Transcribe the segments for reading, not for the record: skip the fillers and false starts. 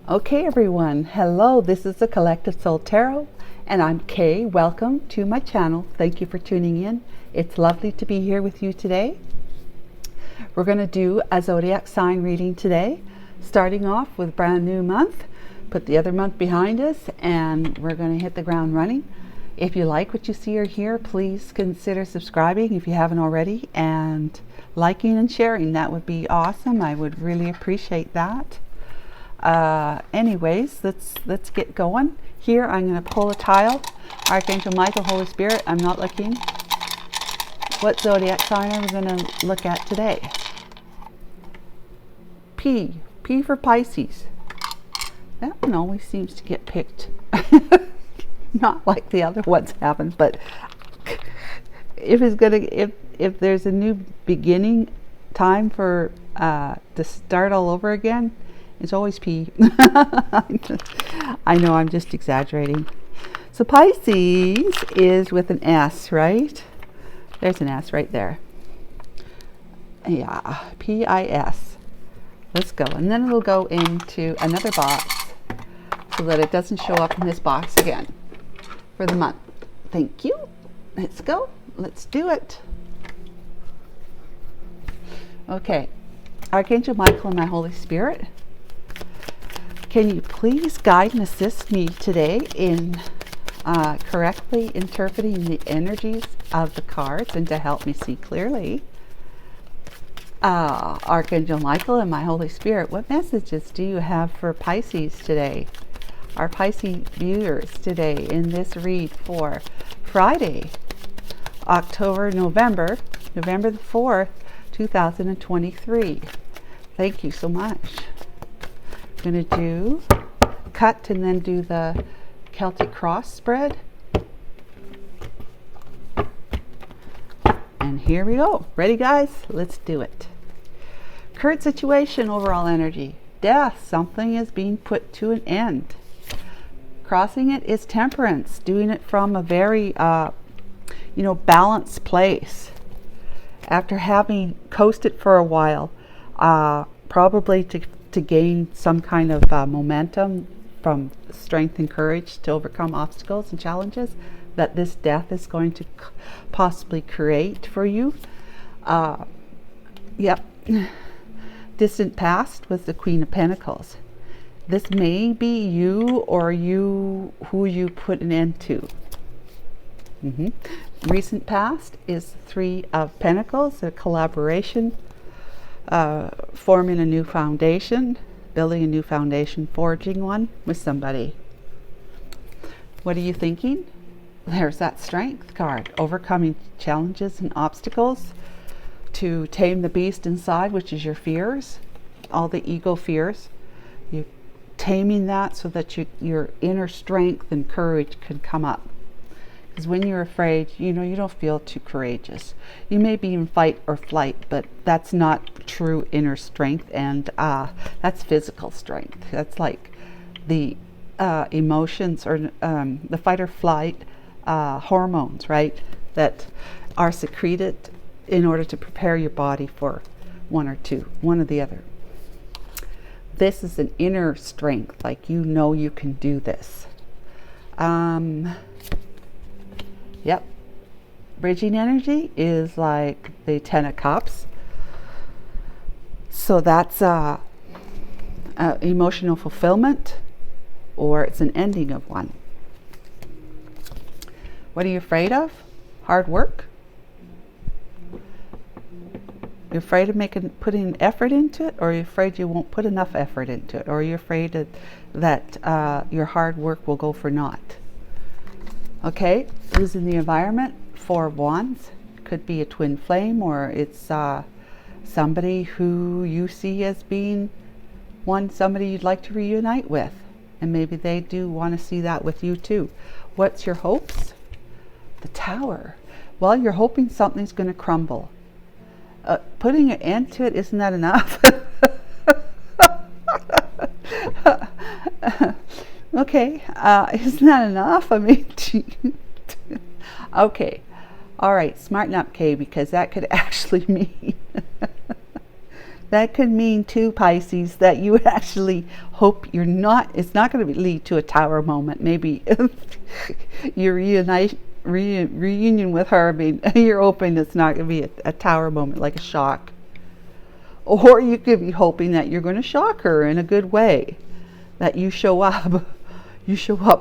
Okay, everyone. Hello, this is the Collective Soul Tarot, and I'm Kay. Welcome to my channel. Thank you for tuning in. It's lovely to be here with you today. We're going to do a zodiac sign reading today, starting off with a brand new month. Put the other month behind us, and we're going to hit the ground running. If you like what you see or hear, please consider subscribing if you haven't already, and liking and sharing. That would be awesome. I would really appreciate that. Anyways, let's get going. Here I'm going to pull a tile. Archangel Michael, Holy Spirit, I'm not looking. What zodiac sign are we going to look at today? P for Pisces. That one always seems to get picked. Not like the other ones haven't, but if there's a new beginning time for to start all over again, it's always P. I know I'm just exaggerating. So Pisces is with an S, right? There's an S right there. Yeah, P-I-S. Let's go. And then it'll go into another box so that it doesn't show up in this box again for the month. Thank you. Let's go. Let's do it. Okay. Archangel Michael and my Holy Spirit, can you please guide and assist me today in correctly interpreting the energies of the cards and to help me see clearly? Archangel Michael and my Holy Spirit, what messages do you have for Pisces today? Our Pisces viewers today in this read for Friday, November the 4th, 2023. Thank you so much. I'm going to do cut and then do the Celtic cross spread. And here we go. Ready, guys? Let's do it. Current situation, overall energy. Death. Something is being put to an end. Crossing it is temperance. Doing it from a very, balanced place. After having coasted for a while, probably to gain some kind of momentum from strength and courage to overcome obstacles and challenges that this death is going to possibly create for you. Yep. Distant past with the Queen of Pentacles. This may be you or who you put an end to. Recent past is Three of Pentacles, a collaboration, forming a new foundation, building a new foundation, forging one with somebody. What are you thinking? There's that strength card, overcoming challenges and obstacles to tame the beast inside, which is your fears, all the ego fears. You taming that so that your inner strength and courage can come up. Because when you're afraid, you don't feel too courageous. You may be in fight or flight, but that's not true inner strength, and that's physical strength. That's like the emotions or the fight or flight hormones, right? That are secreted in order to prepare your body for one or the other. This is an inner strength, like you can do this. Yep. Bridging energy is like the Ten of Cups. So that's emotional fulfillment, or it's an ending of one. What are you afraid of? Hard work? You're afraid of putting effort into it, or are you afraid you won't put enough effort into it, or are you afraid that your hard work will go for naught? Okay, losing the environment, Four of Wands. Could be a twin flame, or it's somebody who you see as being somebody you'd like to reunite with. And maybe they do want to see that with you too. What's your hopes? The Tower. Well, you're hoping something's going to crumble. Putting an end to it, isn't that enough? Okay, isn't that enough? I mean, okay. All right, smarten up, Kay, because that could actually mean That could mean too, Pisces, that you actually hope it's not going to lead to a tower moment. Maybe your reunion with her, I mean, you're hoping it's not going to be a tower moment, like a shock. Or you could be hoping that you're going to shock her in a good way. That you show up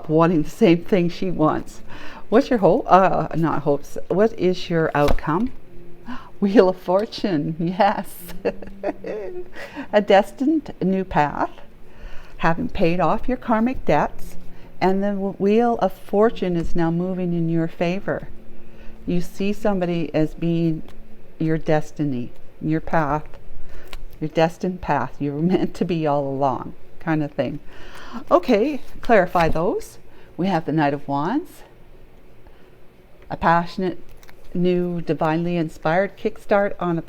wanting the same thing she wants. What's your hope? Not hopes. What is your outcome? Wheel of Fortune, yes. A destined new path, having paid off your karmic debts, and the Wheel of Fortune is now moving in your favor. You see somebody as being your destiny, your path, your destined path. You were meant to be all along, kind of thing. Okay, clarify those. We have the Knight of Wands, a passionate, new, divinely inspired kickstart on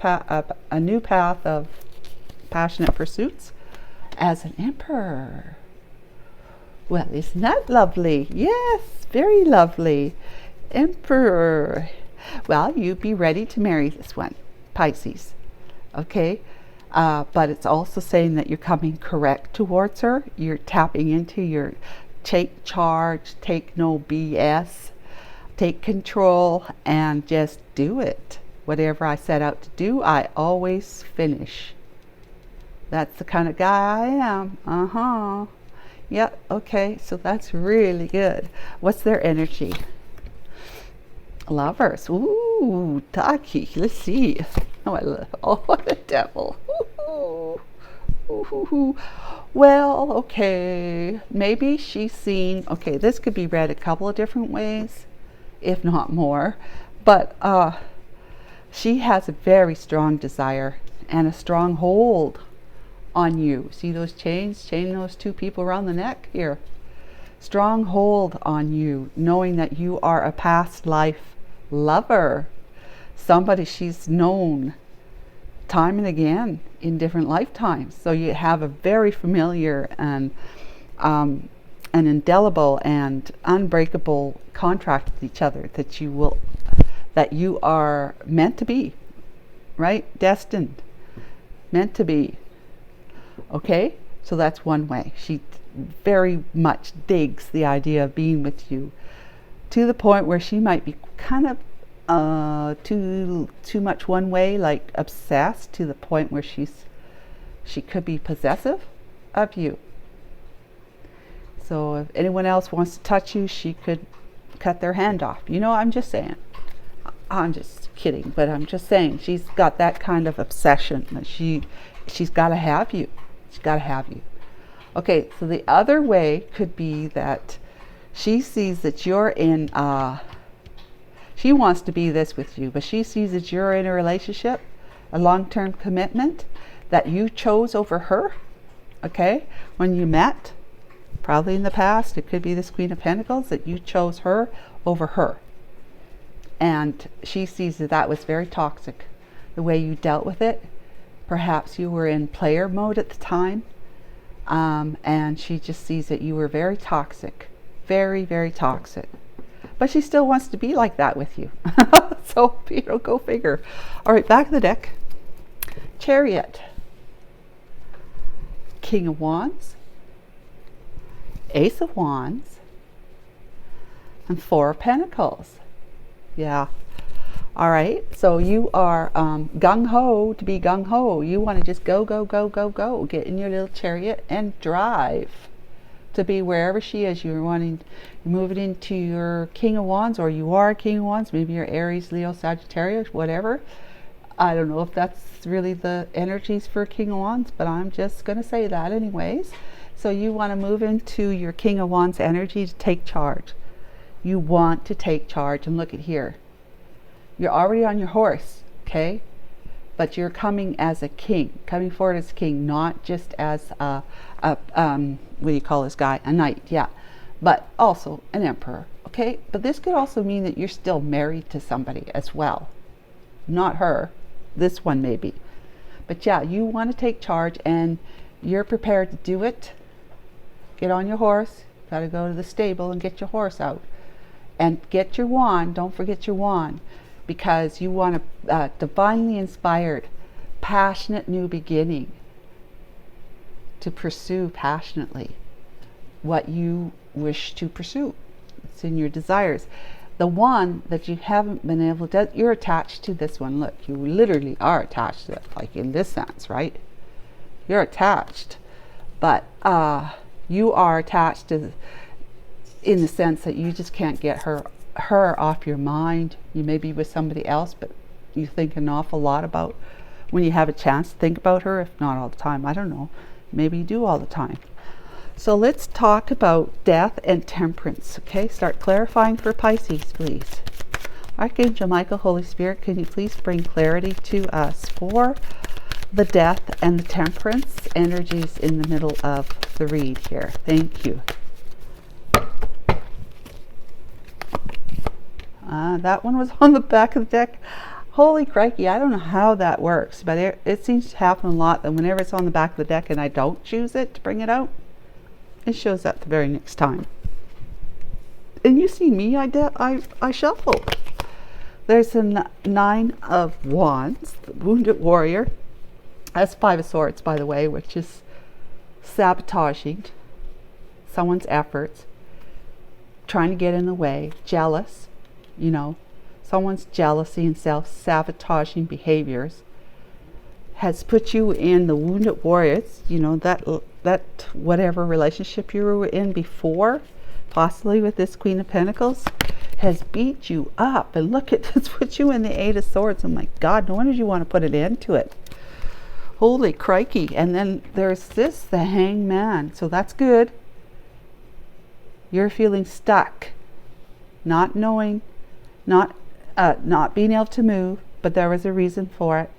a new path of passionate pursuits as an Emperor. Well, isn't that lovely? Yes, very lovely. Emperor. Well, you be ready to marry this one, Pisces. Okay, but it's also saying that you're coming correct towards her. You're tapping into your take charge, take no BS. Take control and just do it. Whatever I set out to do, I always finish. That's the kind of guy I am. Yep, okay, so that's really good. What's their energy? Lovers. Ooh, Taki. Let's see. Oh, the devil. Ooh. Well, okay. Maybe she's seen, okay, this could be read a couple of different ways, if not more, but she has a very strong desire and a strong hold on you. See those chains? Chain those two people around the neck here. Strong hold on you, knowing that you are a past life lover, somebody she's known time and again in different lifetimes. So you have a very familiar and an indelible and unbreakable contract with each other that you are meant to be, right? Destined, meant to be. Okay, so that's one way. She very much digs the idea of being with you, to the point where she might be kind of too much one way, like obsessed, to the point where she could be possessive of you. So if anyone else wants to touch you, she could cut their hand off. You know, I'm just saying. I'm just kidding, but I'm just saying she's got that kind of obsession that she's got to have you. She's got to have you. Okay, so the other way could be that she sees that you're in she wants to be this with you, but she sees that you're in a relationship, a long-term commitment that you chose over her. Okay, when you met, probably in the past, it could be this Queen of Pentacles, that you chose her over her. And she sees that that was very toxic, the way you dealt with it. Perhaps you were in player mode at the time, and she just sees that you were very toxic, very, very toxic. But she still wants to be like that with you. So, go figure. All right, back of the deck. Chariot. King of Wands. Ace of Wands. And Four of Pentacles. Yeah. All right. So you are gung-ho to be gung-ho. You want to just go, go, go, go, go. Get in your little chariot and drive to be wherever she is. You're moving into your King of Wands, or you are King of Wands. Maybe you're Aries, Leo, Sagittarius, whatever. I don't know if that's really the energies for King of Wands, but I'm just going to say that anyways. So you want to move into your King of Wands energy to take charge. You want to take charge. And look at here. You're already on your horse, okay? But you're coming as a king, coming forward as a king, not just as what do you call this guy? A knight, yeah. But also an emperor, okay? But this could also mean that you're still married to somebody as well. Not her, this one maybe. But yeah, you want to take charge and you're prepared to do it. Get on your horse. Got to go to the stable and get your horse out. And get your wand. Don't forget your wand. Because you want a divinely inspired passionate new beginning to pursue passionately what you wish to pursue. It's in your desires. The one that you haven't been able to, you're attached to this one. Look, you literally are attached to it, like in this sense, right? You're attached, but you are attached to, in the sense that you just can't get her off your mind. You may be with somebody else, but you think an awful lot about, when you have a chance to think about her, if not all the time, I don't know, maybe you do all the time. So let's talk about death and temperance, okay? Start clarifying for Pisces, please. Archangel Michael, Holy Spirit, can you please bring clarity to us for the death and the temperance energies in the middle of the read here? Thank you. That one was on the back of the deck. Holy crikey, I don't know how that works, but it seems to happen a lot that whenever it's on the back of the deck and I don't choose it to bring it out, it shows up the very next time. And you see me, I shuffle. There's a 9 of Wands, the Wounded Warrior. That's 5 of Swords, by the way, which is sabotaging someone's efforts, trying to get in the way, jealous, you know, someone's jealousy and self-sabotaging behaviors has put you in the Wounded Warriors, you know, that whatever relationship you were in before, possibly with this Queen of Pentacles, has beat you up. And look at this, put you in the 8 of Swords. Oh my God, no wonder you want to put an end to it. Holy crikey. And then there's this, the Hangman. So that's good. You're feeling stuck, not knowing, not being able to move, but there was a reason for it,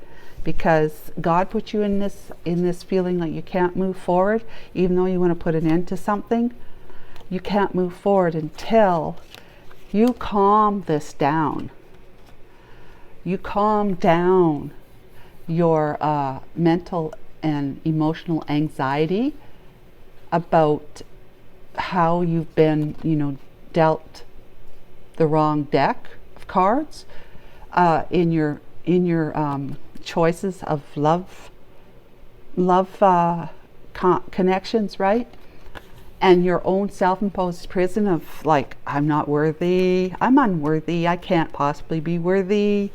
because God put you in this feeling like you can't move forward, even though you want to put an end to something. You can't move forward until you calm this down. You calm down your mental and emotional anxiety about how you've been, you know, dealt the wrong deck of cards in your choices of love connections, right? And your own self-imposed prison of like, I'm not worthy, I'm unworthy, I can't possibly be worthy,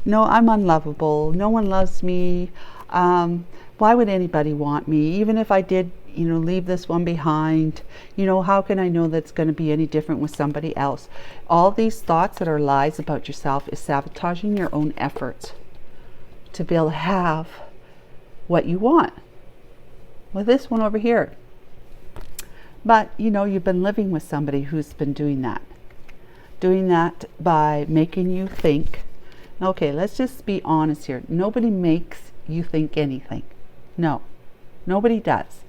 no, I'm unlovable, no one loves me, why would anybody want me, even if I did, you know, leave this one behind, you know, how can I know that's going to be any different with somebody else? All these thoughts that are lies about yourself is sabotaging your own efforts to be able to have what you want with this one over here. But you know, you've been living with somebody who's been doing that by making you think. Okay, let's just be honest here. Nobody makes you think anything. No, nobody does.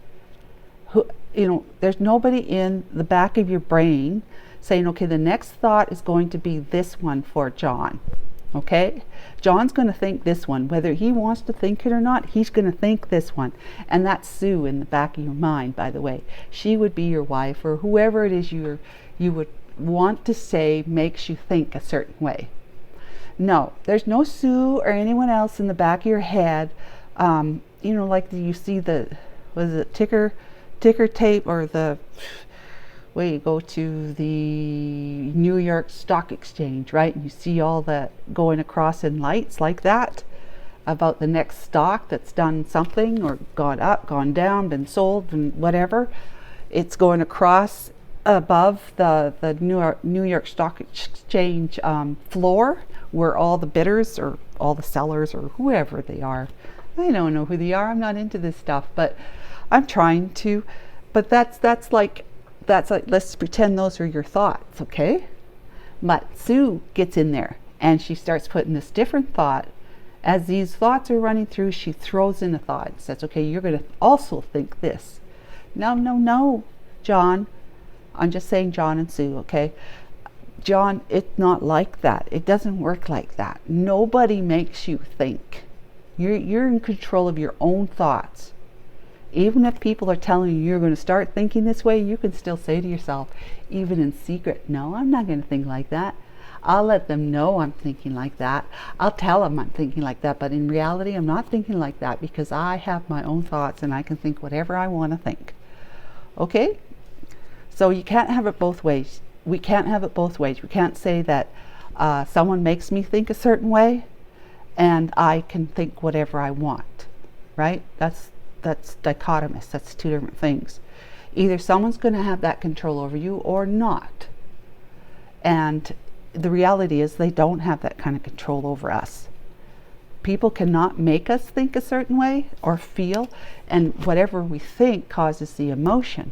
You know, there's nobody in the back of your brain saying, okay, the next thought is going to be this one for John. Okay, John's going to think this one, whether he wants to think it or not. He's going to think this one. And that's Sue in the back of your mind, by the way. She would be your wife, or whoever it is you would want to say makes you think a certain way. No, there's no Sue or anyone else in the back of your head. You know, like you see the, was it ticker tape, or the way you go to the New York Stock Exchange, right? And you see all that going across in lights like that about the next stock that's done something, or gone up, gone down, been sold, and whatever. It's going across above the New York Stock Exchange floor, where all the bidders or all the sellers or whoever they are, I don't know who they are, I'm not into this stuff, but I'm trying to. But that's like, let's pretend those are your thoughts, okay? But Sue gets in there and she starts putting this different thought. As these thoughts are running through, she throws in a thought and says, okay, you're going to also think this. No, John. I'm just saying John and Sue, okay? John, it's not like that. It doesn't work like that. Nobody makes you think. You're in control of your own thoughts. Even if people are telling you you're going to start thinking this way, you can still say to yourself, even in secret, no, I'm not going to think like that. I'll let them know I'm thinking like that. I'll tell them I'm thinking like that, but in reality, I'm not thinking like that because I have my own thoughts and I can think whatever I want to think. Okay? So you can't have it both ways. We can't have it both ways. We can't say that someone makes me think a certain way and I can think whatever I want, right? That's dichotomous. That's two different things. Either someone's going to have that control over you or not. And the reality is they don't have that kind of control over us. People cannot make us think a certain way or feel, and whatever we think causes the emotion.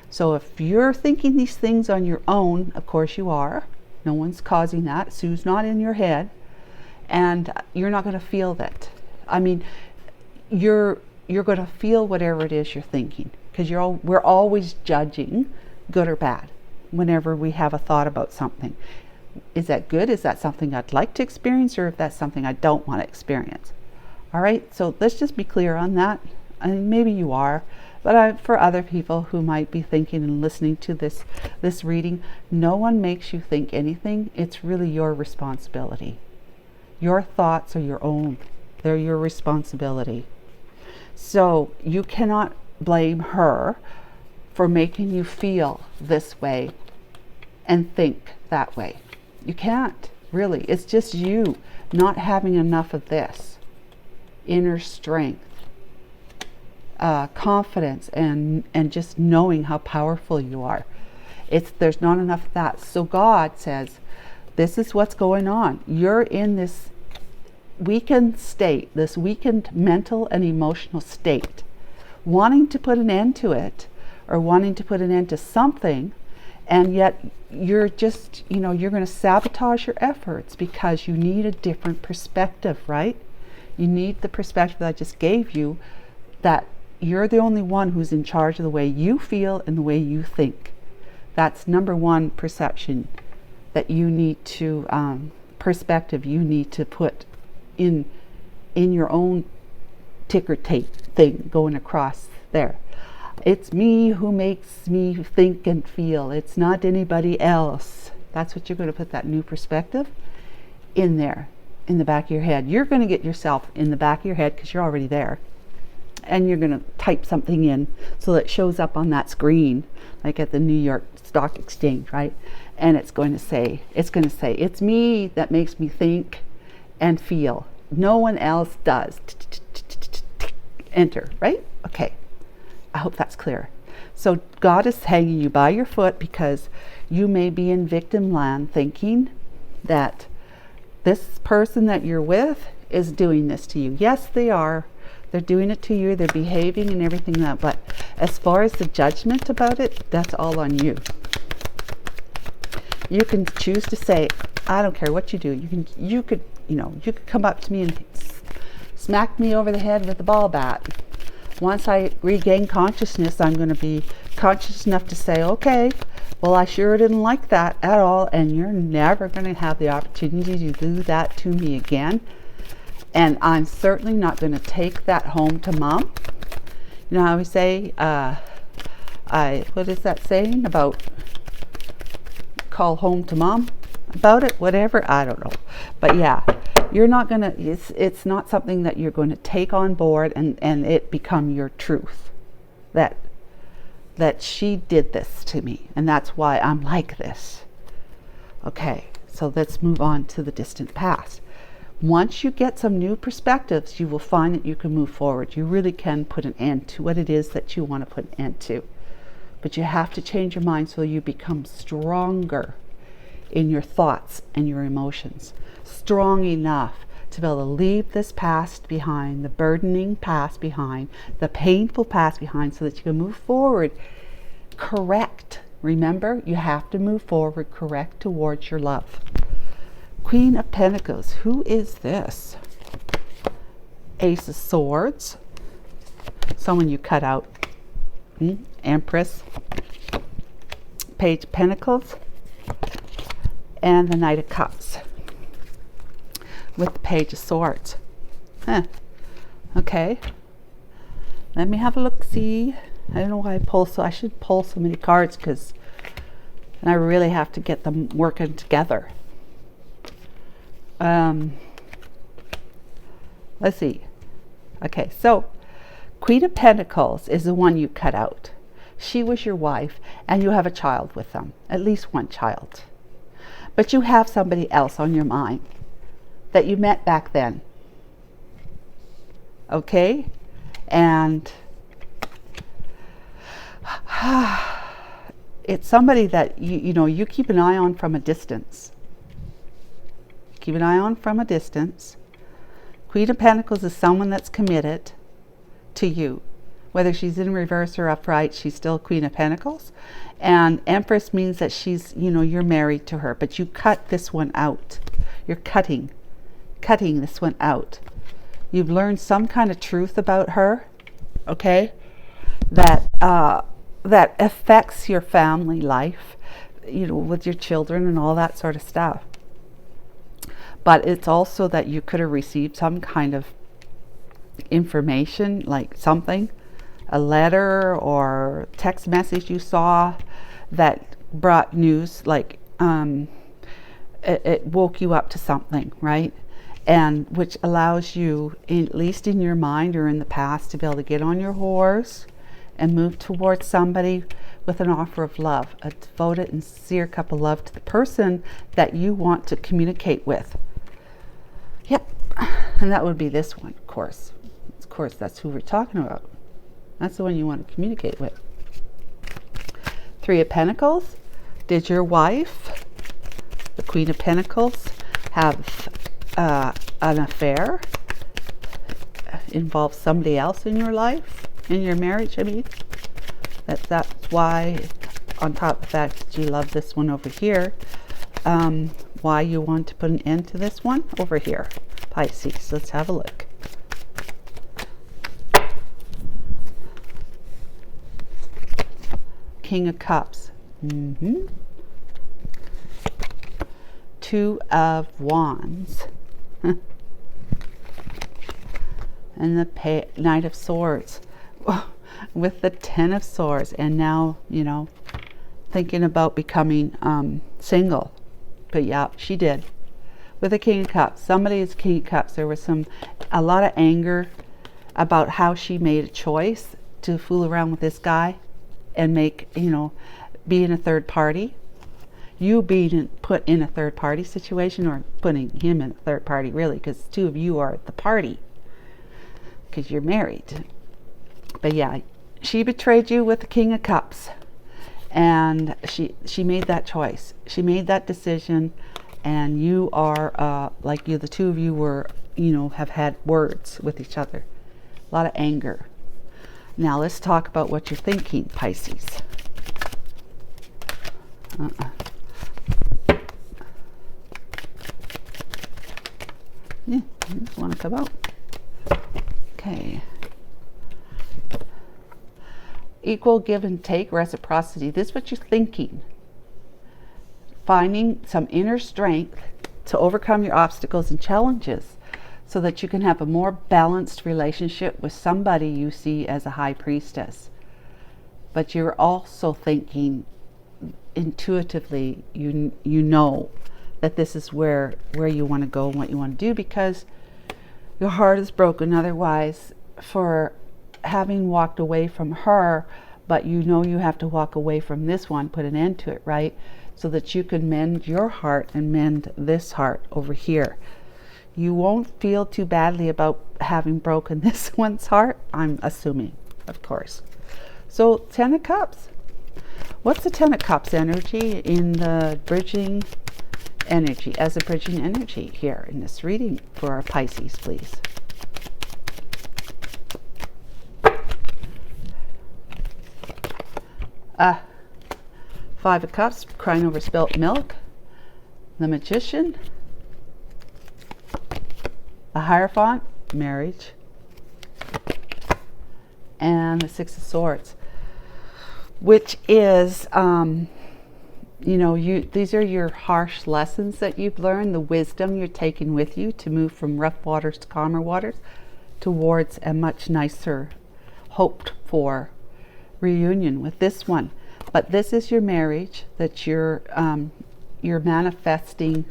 So if you're thinking these things on your own, of course you are. No one's causing that. Sue's not in your head. And you're not going to feel that. I mean, you're going to feel whatever it is you're thinking. Because we're always judging, good or bad, whenever we have a thought about something. Is that good? Is that something I'd like to experience? Or if that's something I don't want to experience? All right, so let's just be clear on that. I mean, maybe you are. But for other people who might be thinking and listening to this reading, no one makes you think anything. It's really your responsibility. Your thoughts are your own. They're your responsibility. So you cannot blame her for making you feel this way and think that way. You can't, really. It's just you not having enough of this inner strength. Confidence and just knowing how powerful you are. There's not enough of that. So God says, this is what's going on. You're in this weakened state, this weakened mental and emotional state, wanting to put an end to it or wanting to put an end to something, and yet you're just, you're going to sabotage your efforts because you need a different perspective, right? You need the perspective that I just gave you, that you're the only one who's in charge of the way you feel and the way you think. That's number one perception that you need to, perspective you need to put in your own ticker tape thing going across there. It's me who makes me think and feel. It's not anybody else. That's what you're going to put, that new perspective in there, in the back of your head. You're going to get yourself in the back of your head because you're already there. And you're going to type something in so that it shows up on that screen, like at the New York Stock Exchange, right? And it's going to say, it's me that makes me think and feel. No one else does. Enter, right? Okay. I hope that's clear. So God is hanging you by your foot because you may be in victim land thinking that this person that you're with is doing this to you. Yes, they are. They're doing it to you. They're behaving and everything that. But as far as the judgment about it, that's all on you. You can choose to say, I don't care what you do. You could come up to me and smack me over the head with a ball bat. Once I regain consciousness, I'm going to be conscious enough to say, okay, well, I sure didn't like that at all, and you're never going to have the opportunity to do that to me again. And I'm certainly not going to take that home to Mom. You know how we say, what is that saying about call home to Mom about it? Whatever, I don't know. But yeah, you're not going to, it's not something that you're going to take on board and it become your truth. That she did this to me, and that's why I'm like this. Okay, so let's move on to the distant past. Once you get some new perspectives, you will find that you can move forward. You really can put an end to what it is that you want to put an end to. But you have to change your mind so you become stronger in your thoughts and your emotions. Strong enough to be able to leave this past behind, the burdening past behind, the painful past behind, so that you can move forward correct. Remember, you have to move forward correct towards your love. Queen of Pentacles. Who is this? Ace of Swords. Someone you cut out. Empress. Page of Pentacles. And the Knight of Cups. With the Page of Swords. Okay. Let me have a look. See. I don't know why I should pull so many cards, because I really have to get them working together. Let's see. Okay, so Queen of Pentacles is the one you cut out. She was your wife, and you have a child with them, at least one child. But you have somebody else on your mind that you met back then. Okay? And it's somebody that you keep an eye on from a distance. Keep an eye on from a distance. Queen of Pentacles is someone that's committed to you. Whether she's in reverse or upright, she's still Queen of Pentacles. And Empress means that she's, you're married to her, but you cut this one out. You're cutting this one out. You've learned some kind of truth about her, okay, that affects your family life, with your children and all that sort of stuff. But it's also that you could have received some kind of information, like something, a letter or text message you saw that brought news, like it woke you up to something, right? And which allows you, at least in your mind or in the past, to be able to get on your horse and move towards somebody with an offer of love, a devoted and sincere cup of love to the person that you want to communicate with. Yep, and that would be this one, of course. Of course, that's who we're talking about. That's the one you want to communicate with. Three of Pentacles. Did your wife, the Queen of Pentacles, have an affair? Involve somebody else in your life? In your marriage, I mean? That's why, on top of the fact that you love this one over here, why you want to put an end to this one over here, Pisces. Let's have a look. King of Cups. Two of Wands. And the Knight of Swords. With the Ten of Swords. And now, thinking about becoming single. But yeah, she did. With the King of Cups. Somebody is King of Cups. There was a lot of anger about how she made a choice to fool around with this guy and make, be in a third party. You being put in a third party situation, or putting him in a third party, really, because two of you are at the party because you're married. But yeah, she betrayed you with the King of Cups, and she made that choice. She made that decision, and you are the two of you were, have had words with each other. A lot of anger. Now let's talk about what you're thinking, Pisces. Yeah, you just want to come out. Okay. Equal give and take, reciprocity. This is what you're thinking. Finding some inner strength to overcome your obstacles and challenges so that you can have a more balanced relationship with somebody you see as a high priestess. But you're also thinking intuitively, you know that this is where you want to go and what you want to do, because your heart is broken otherwise for having walked away from her, but you have to walk away from this one, put an end to it, right? So that you can mend your heart and mend this heart over here. You won't feel too badly about having broken this one's heart, I'm assuming, of course. So, Ten of Cups. What's the Ten of Cups energy in the bridging energy, as a bridging energy here in this reading for our Pisces, please? Five of Cups, crying over spilt milk. The Magician. The Hierophant, marriage. And the Six of Swords, which is, these are your harsh lessons that you've learned, the wisdom you're taking with you to move from rough waters to calmer waters towards a much nicer, hoped for reunion with this one. But this is your marriage that you're manifesting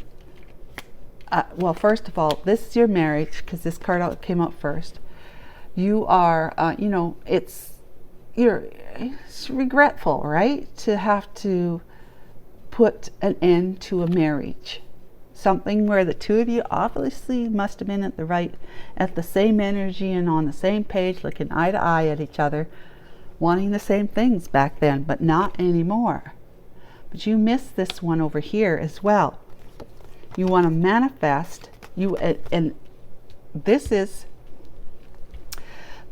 well, first of all, this is your marriage, because this card came up first. You are, you know, it's regretful, right? To have to put an end to a marriage. Something where the two of you obviously must have been at the same energy and on the same page, looking eye to eye at each other, wanting the same things back then, but not anymore. But you miss this one over here as well. You want to manifest, and this is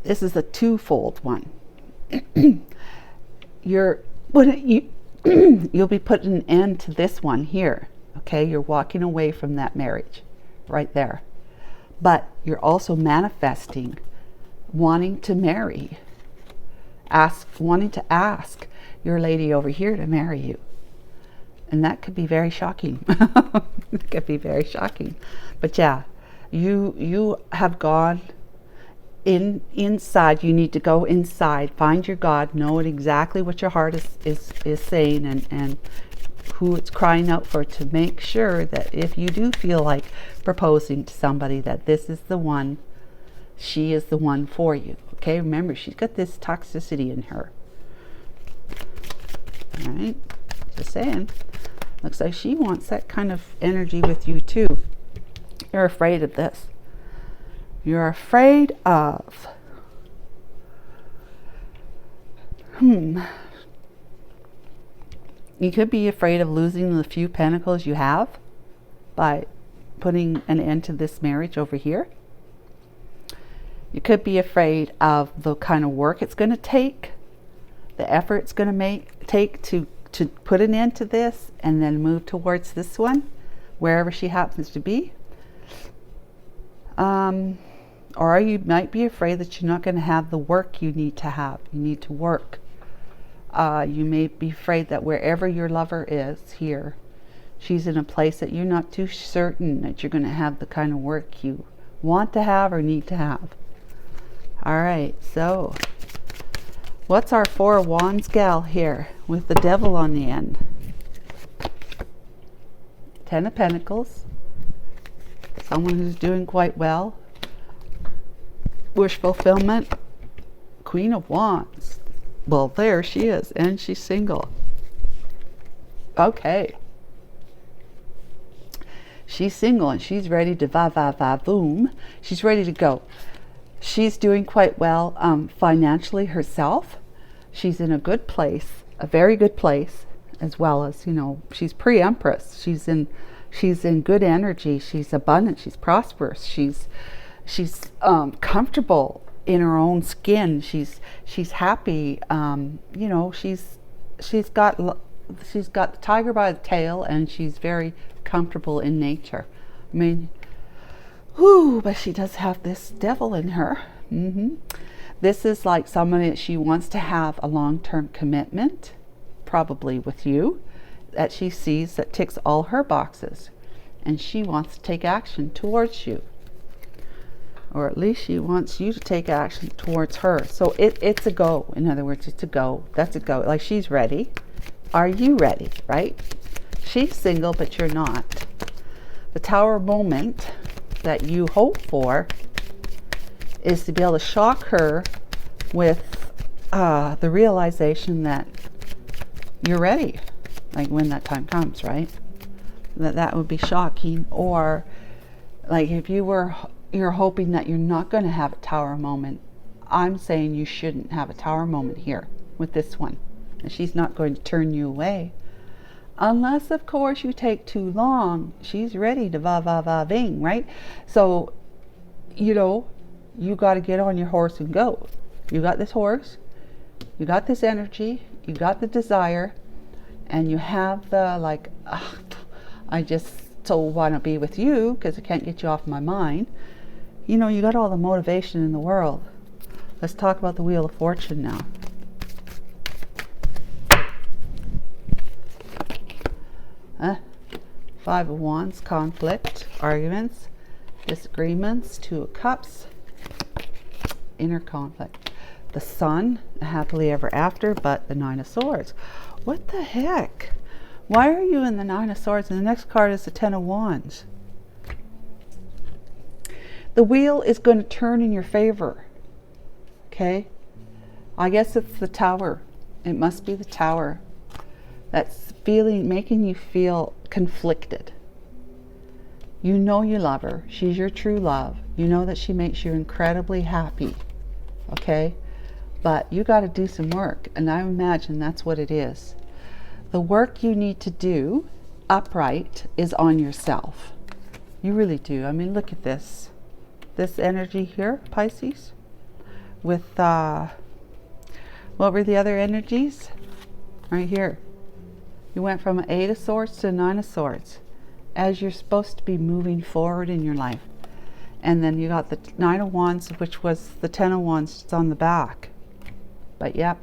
a twofold one. You'll be putting an end to this one here. Okay, you're walking away from that marriage right there. But you're also manifesting wanting to marry, wanting to ask your lady over here to marry you. And that could be very shocking. It could be very shocking. But yeah, you have gone inside. You need to go inside, find your God, know exactly what your heart is saying, and who it's crying out for, to make sure that if you do feel like proposing to somebody, that this is the one, she is the one for you. Okay, remember, she's got this toxicity in her. All right, just saying. Looks like she wants that kind of energy with you too. You're afraid of this. You're afraid of you could be afraid of losing the few pentacles you have by putting an end to this marriage over here. You could be afraid of the kind of work it's going to take, the effort it's going to take to put an end to this and then move towards this one, wherever she happens to be. Or you might be afraid that you're not going to have the work you need to have. You need to work. You may be afraid that wherever your lover is here, she's in a place that you're not too certain that you're going to have the kind of work you want to have or need to have. All right, so what's our Four of Wands gal here with the Devil on the end? Ten of Pentacles. Someone who's doing quite well. Wish fulfillment. Queen of Wands. Well, there she is, and she's single. Okay. She's single and she's ready to boom. She's ready to go. She's doing quite well financially herself. She's in a good place, a very good place, as well as, you know, she's pre-empress. She's in good energy. She's abundant. She's prosperous. She's comfortable in her own skin. She's happy. You know, she's got the tiger by the tail, and she's very comfortable in nature. I mean, but she does have this devil in her. This is like somebody that she wants to have a long-term commitment, probably with you, that she sees that ticks all her boxes, and she wants to take action towards you, or at least she wants you to take action towards her. So it's a go. In other words, it's a go. That's a go. Like, she's ready. Are you ready? Right? She's single, but you're not. The Tower moment that you hope for is to be able to shock her with the realization that you're ready, like when that time comes, right? That would be shocking. Or like if you're hoping that you're not going to have a Tower moment, I'm saying you shouldn't have a Tower moment here with this one. And she's not going to turn you away. Unless, of course, you take too long. She's ready to bing, right? So, you know, you got to get on your horse and go. You got this horse, you got this energy, you got the desire, and you have the, like, I just so want to be with you because I can't get you off my mind. You know, you got all the motivation in the world. Let's talk about the Wheel of Fortune now. Five of Wands, conflict, arguments, disagreements. Two of Cups, inner conflict. The Sun, happily ever after, but the Nine of Swords. What the heck? Why are you in the Nine of Swords? And the next card is the Ten of Wands. The wheel is going to turn in your favor. Okay? I guess it's the Tower. It must be the Tower that's making you feel conflicted. You know you love her. She's your true love. You know that she makes you incredibly happy. Okay? But you got to do some work, and I imagine that's what it is. The work you need to do upright is on yourself. You really do. I mean, look at this. This energy here, Pisces, with, what were the other energies? Right here. You went from an 8 of Swords to a 9 of Swords, as you're supposed to be moving forward in your life. And then you got the 9 of Wands, which was the 10 of Wands on the back. But yep,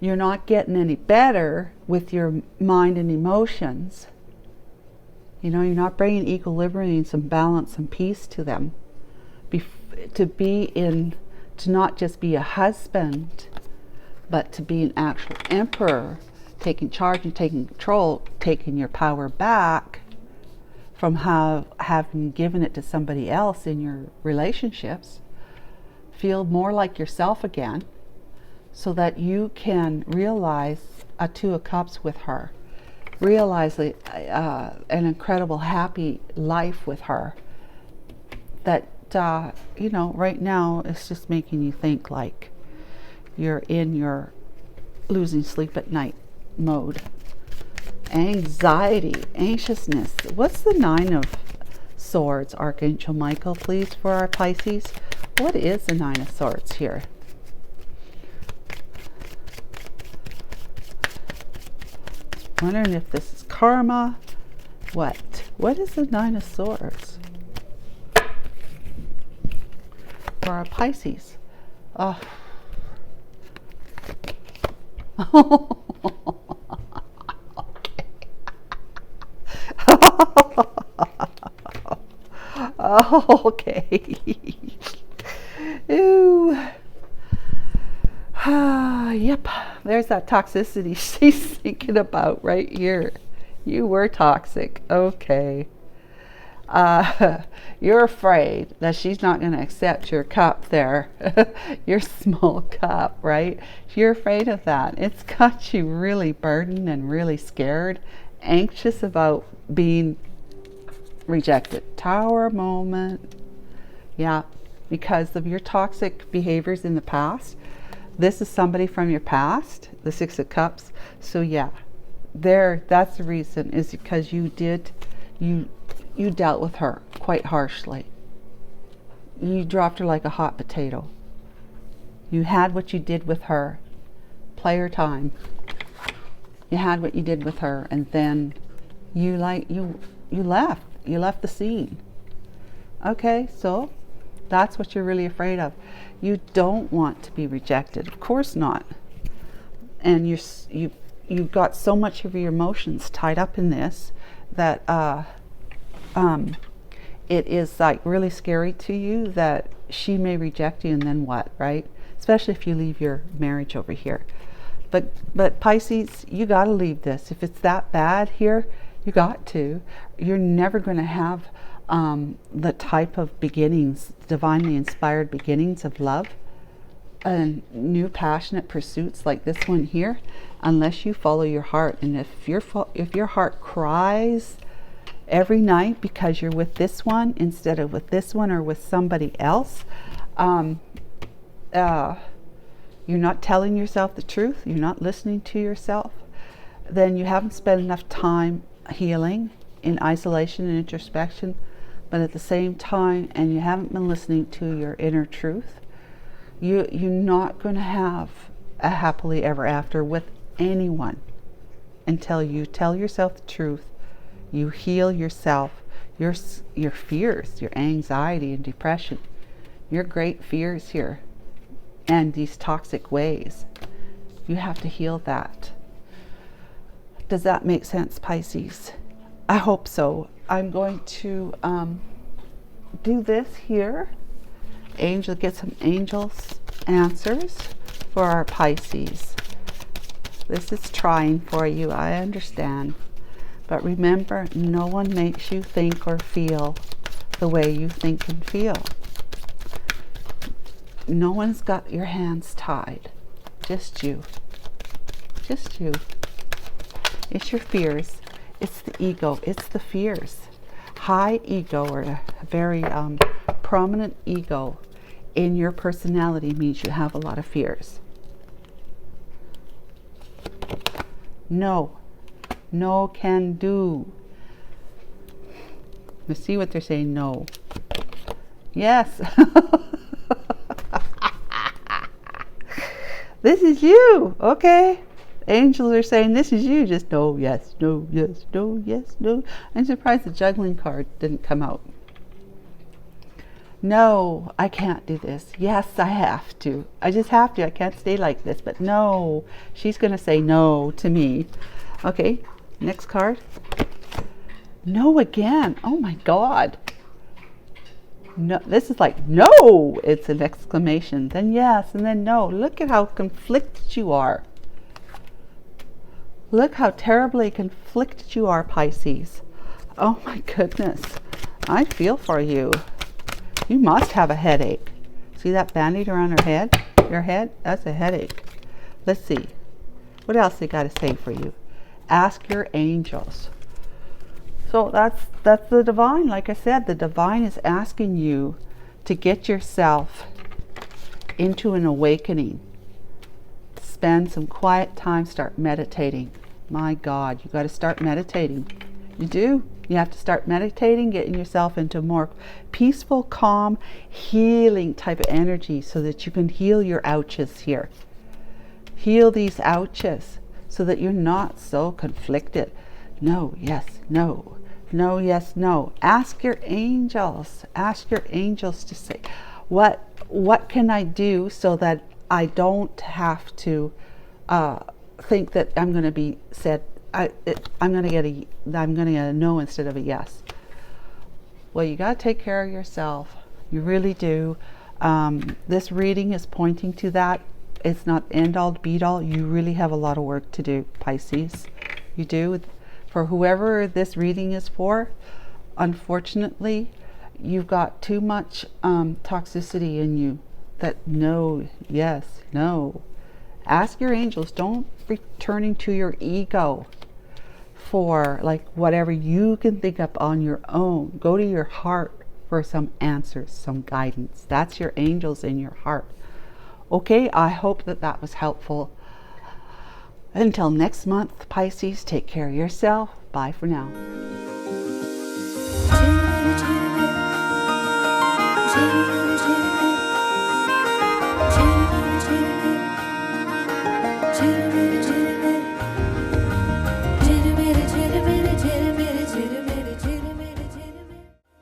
you're not getting any better with your mind and emotions. You know, you're not bringing equilibrium and some balance and peace to them. To not just be a husband, but to be an actual emperor, taking charge and taking control, taking your power back from having given it to somebody else in your relationships. Feel more like yourself again, so that you can realize a 2 of Cups with her. Realize an incredible happy life with her. That, you know, right now it's just making you think like you're in your losing sleep at night mode. Anxiety, anxiousness. What's the 9 of Swords, Archangel Michael, please, for our Pisces? What is the 9 of Swords here? Wondering if this is karma. What is the 9 of Swords for our Pisces? Oh. Oh, okay. Ooh. Yep, there's that toxicity she's thinking about right here. You were toxic. Okay. You're afraid that she's not going to accept your cup there. Your small cup, right? You're afraid of that. It's got you really burdened and really scared, anxious about being rejected. Tower moment. Yeah, because of your toxic behaviors in the past. This is somebody from your past, the 6 of Cups. So yeah, that's the reason, is because you dealt with her quite harshly. You dropped her like a hot potato. You had what you did with her. Player time. You had what you did with her, and then you left. You left the scene. Okay, so that's what you're really afraid of. You don't want to be rejected, of course not. And you've got so much of your emotions tied up in this that it is like really scary to you that she may reject you, and then what, right? Especially if you leave your marriage over here. But Pisces, you got to leave this. If it's that bad here, you got to. You're never going to have the type of beginnings, divinely inspired beginnings of love and new passionate pursuits like this one here, unless you follow your heart. And if your heart cries every night because you're with this one instead of with this one or with somebody else, you're not telling yourself the truth, you're not listening to yourself, then you haven't spent enough time healing in isolation and introspection, but at the same time, and you haven't been listening to your inner truth, you're not going to have a happily ever after with anyone until you tell yourself the truth, you heal yourself, your fears, your anxiety and depression, your great fears here, and these toxic ways. You have to heal that. Does that make sense, Pisces? I hope so. I'm going to do this here. Get some angels answers for our Pisces. This is trying for you, I understand. But remember, no one makes you think or feel the way you think and feel. No one's got your hands tied. Just you. Just you. It's your fears. It's the ego. It's the fears. High ego, or a very prominent ego in your personality, means you have a lot of fears. No. No can do. You see what they're saying? No. Yes. This is you. Okay. Angels are saying this is you. Just no, yes, no, yes, no, yes, no. I'm surprised the juggling card didn't come out. No, I can't do this. Yes, I have to. I just have to. I can't stay like this. But no, she's going to say no to me. Okay, next card. No again. Oh my God. No, this is like no. It's an exclamation. Then yes, and then no. Look at how conflicted you are. Look how terribly conflicted you are, Pisces. Oh my goodness. I feel for you. You must have a headache. See that band-aid around her head? Your head? That's a headache. Let's see. What else they got to say for you? Ask your angels. So that's the divine. Like I said, the divine is asking you to get yourself into an awakening. Spend some quiet time, start meditating. My God, you got to start meditating. You do. You have to start meditating, getting yourself into more peaceful, calm, healing type of energy so that you can heal your ouches here. Heal these ouches so that you're not so conflicted. No, yes, no. No, yes, no. Ask your angels. Ask your angels to say, what can I do so that I don't have to think that I'm going to be said, I'm going to get a no instead of a yes. Well, you got to take care of yourself. You really do. This reading is pointing to that. It's not end all be all. You really have a lot of work to do, Pisces. You do. For whoever this reading is for, unfortunately, you've got too much toxicity in you. That no, yes, no. Ask your angels. Don't returning to your ego for like whatever you can think up on your own. Go to your heart for some answers, some guidance. That's your angels in your heart. Okay, I hope that was helpful. Until next month, Pisces, take care of yourself. Bye for now.